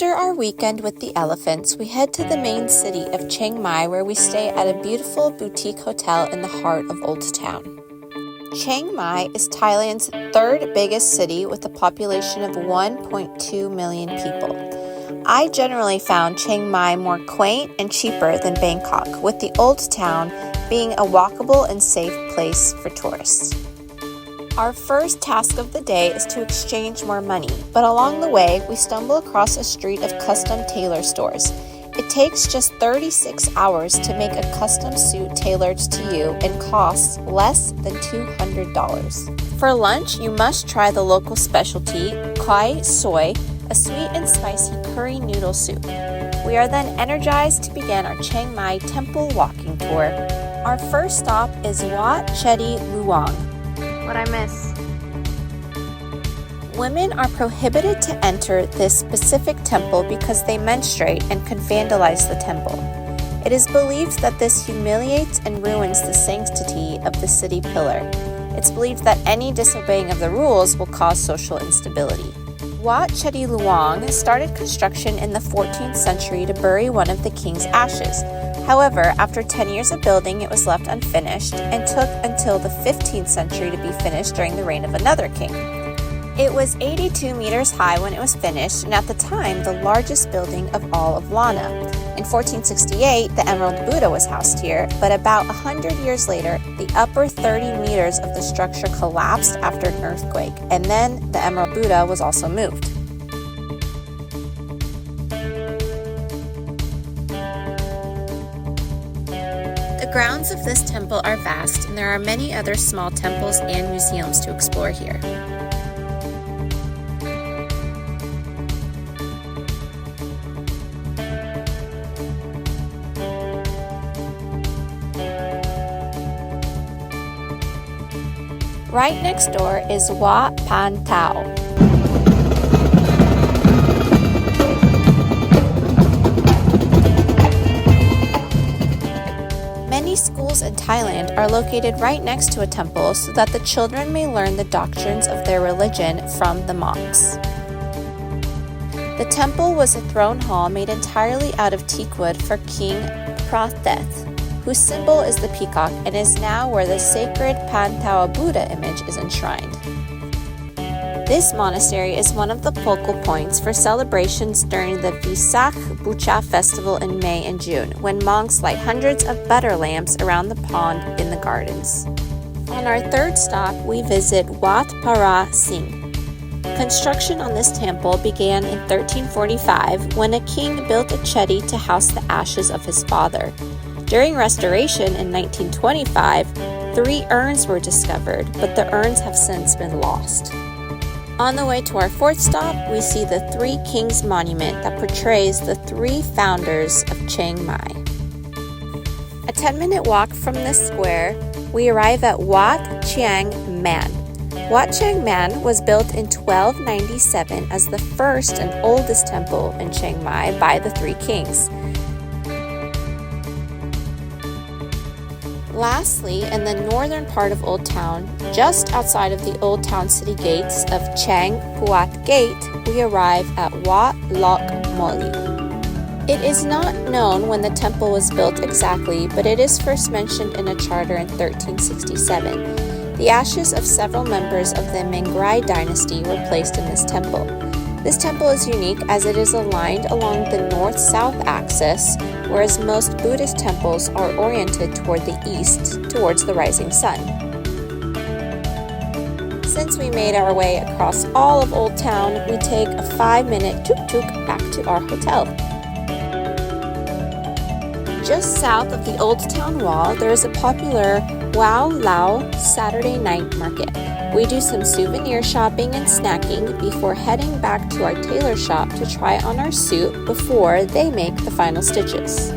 After our weekend with the elephants, we head to the main city of Chaing Mai, where we stay at a beautiful boutique hotel in the heart of Old Town. Chaing Mai is Thailand's third biggest city with a population of 1.2 million people. I generally found Chiang Mai more quaint and cheaper than Bangkok, with the Old Town being a walkable and safe place for tourists. Our first task of the day is to exchange more money, but along the way, we stumble across a street of custom tailor stores. It takes just 36 hours to make a custom suit tailored to you and costs less than $200. For lunch, you must try the local specialty, Kai Soy, a sweet and spicy curry noodle soup. We are then energized to begin our Chiang Mai temple walking tour. Our first stop is Wat Chedi Luang. What I miss? Women are prohibited to enter this specific temple because they menstruate and could vandalize the temple. It is believed that this humiliates and ruins the sanctity of the city pillar. It's believed that any disobeying of the rules will cause social instability. Wat Chedi Luang started construction in the 14th century to bury one of the king's ashes. However, after 10 years of building, it was left unfinished and took until the 15th century to be finished during the reign of another king. It was 82 meters high when it was finished, and at the time, the largest building of all of Lana. In 1468, the Emerald Buddha was housed here, but about 100 years later, the upper 30 meters of the structure collapsed after an earthquake, and then the Emerald Buddha was also moved. The grounds of this temple are vast, and there are many other small temples and museums to explore here. Right next door is Wat Pan Tao. Many schools in Thailand are located right next to a temple so that the children may learn the doctrines of their religion from the monks. The temple was a throne hall made entirely out of teakwood for King Phra Singh, whose symbol is the peacock, and is now where the sacred Pan Tao Buddha image is enshrined. This monastery is one of the focal points for celebrations during the Vesak Bucha festival in May and June, when monks light hundreds of butter lamps around the pond in the gardens. On our third stop, we visit Wat Para Singh. Construction on this temple began in 1345 when a king built a chedi to house the ashes of his father. During restoration in 1925, 3 urns were discovered, but the urns have since been lost. On the way to our fourth stop, we see the Three Kings Monument that portrays the 3 founders of Chiang Mai. A 10-minute walk from this square, we arrive at Wat Chang Man. Wat Chang Man was built in 1297 as the first and oldest temple in Chiang Mai by the 3 kings. Lastly, in the northern part of Old Town, just outside of the Old Town city gates of Chang Puat Gate, we arrive at Wat Lom Moli. It is not known when the temple was built exactly, but it is first mentioned in a charter in 1367. The ashes of several members of the Mangrai dynasty were placed in this temple. This temple is unique as it is aligned along the north-south axis, whereas most Buddhist temples are oriented toward the east, towards the rising sun. Since we made our way across all of Old Town, we take a 5-minute tuk-tuk back to our hotel. Just south of the Old Town wall, there is a popular Wow Lao Saturday night market. We do some souvenir shopping and snacking before heading back to our tailor shop to try on our suit before they make the final stitches.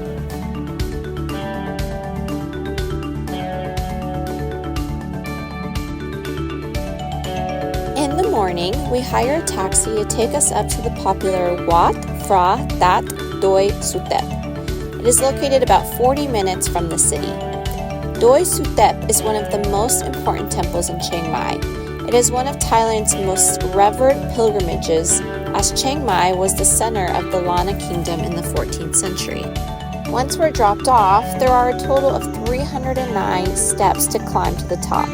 In the morning, we hire a taxi to take us up to the popular Wat Phra Doi Suthep. It is located about 40 minutes from the city. Doi Suthep is one of the most important temples in Chiang Mai. It is one of Thailand's most revered pilgrimages as Chaing Mai was the center of the Lana Kingdom in the 14th century. Once we're dropped off, there are a total of 309 steps to climb to the top.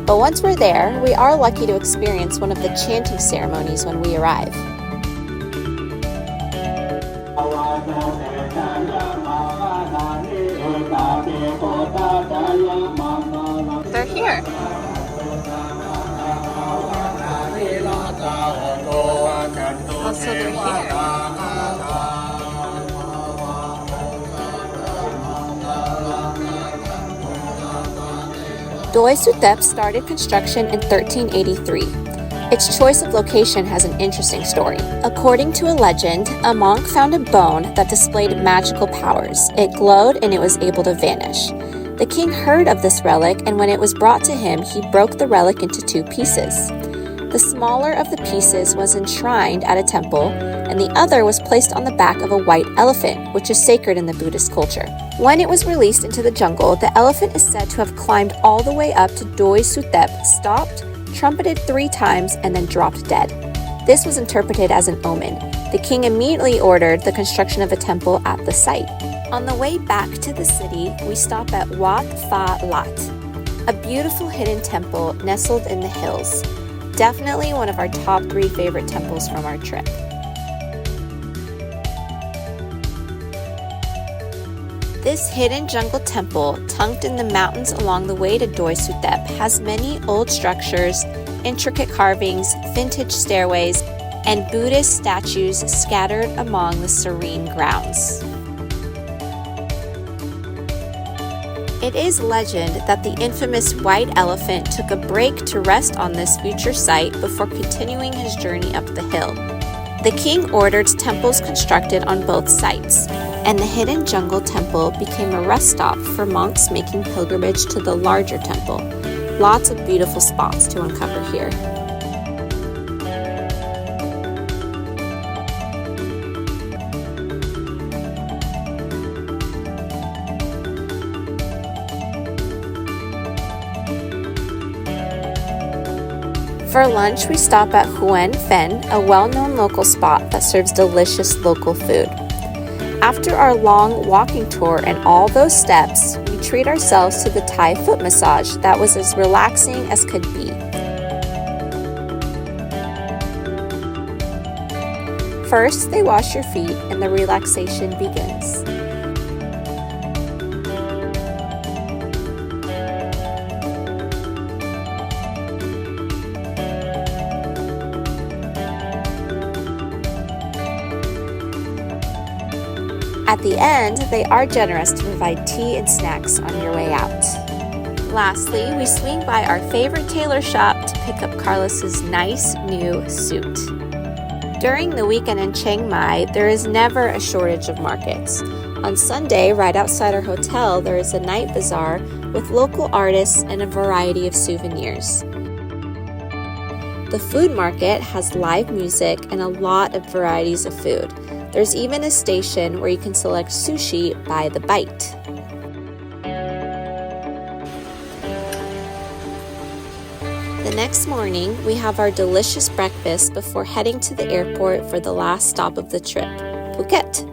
But once we're there, we are lucky to experience one of the chanting ceremonies when we arrive. They're here. Oh, so they're here. Doi Suthep started construction in 1383. Its choice of location has an interesting story. According to a legend, a monk found a bone that displayed magical powers. It glowed and it was able to vanish. The king heard of this relic, and when it was brought to him, he broke the relic into 2 pieces. The smaller of the pieces was enshrined at a temple, and the other was placed on the back of a white elephant, which is sacred in the Buddhist culture. When it was released into the jungle, the elephant is said to have climbed all the way up to Doi Suthep, stopped, trumpeted 3 times, and then dropped dead. This was interpreted as an omen. The king immediately ordered the construction of a temple at the site. On the way back to the city, we stop at Wat Pha Lat, a beautiful hidden temple nestled in the hills. Definitely one of our top 3 favorite temples from our trip. This hidden jungle temple, tucked in the mountains along the way to Doi Suthep, has many old structures, intricate carvings, vintage stairways, and Buddhist statues scattered among the serene grounds. It is legend that the infamous white elephant took a break to rest on this future site before continuing his journey up the hill. The king ordered temples constructed on both sites, and the hidden jungle temple became a rest stop for monks making pilgrimage to the larger temple. Lots of beautiful spots to uncover here. For lunch, we stop at Huan Phen, a well-known local spot that serves delicious local food. After our long walking tour and all those steps, we treat ourselves to the Thai foot massage that was as relaxing as could be. First, they wash your feet and the relaxation begins. At the end, they are generous to provide tea and snacks on your way out. Lastly, we swing by our favorite tailor shop to pick up Carlos's nice new suit. During the weekend in Chaing Mai, there is never a shortage of markets. On Sunday, right outside our hotel, there is a night bazaar with local artists and a variety of souvenirs. The food market has live music and a lot of varieties of food. There's even a station where you can select sushi by the bite. The next morning, we have our delicious breakfast before heading to the airport for the last stop of the trip, Phuket.